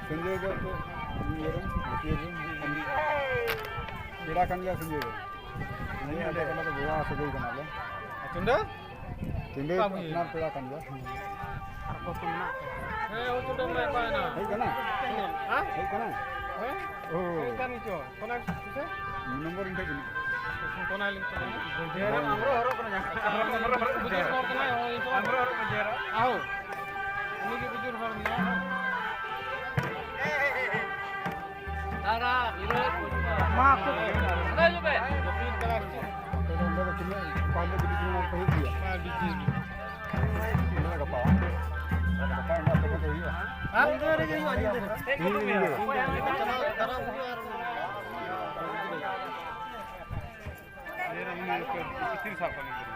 संजय का तो पेड़ा kan dia Sanjay नहीं ada kalau तो बुआ सभी बना ले चंदा चंदे अपना पेड़ा kan dia apa punya वो चंदा में apa ना है ना हां है ना oh kan itu kona itu nomor ini kan kona link jera amro haro kena amro bujur kena amro haro jera आओ ini ki bujur haro na Tara, irot, makuk. Ada juga. Lebih kelas. Kalau mereka kena pandai begitu nak tahu dia. Biji. Mana kapal? Kapal nak tahu dia. Ah, itu ada yang aja deh. Ini. ᱤᱛᱤᱞ ᱥᱟᱵ ᱠᱟᱹᱢᱤ ᱠᱚᱨᱮ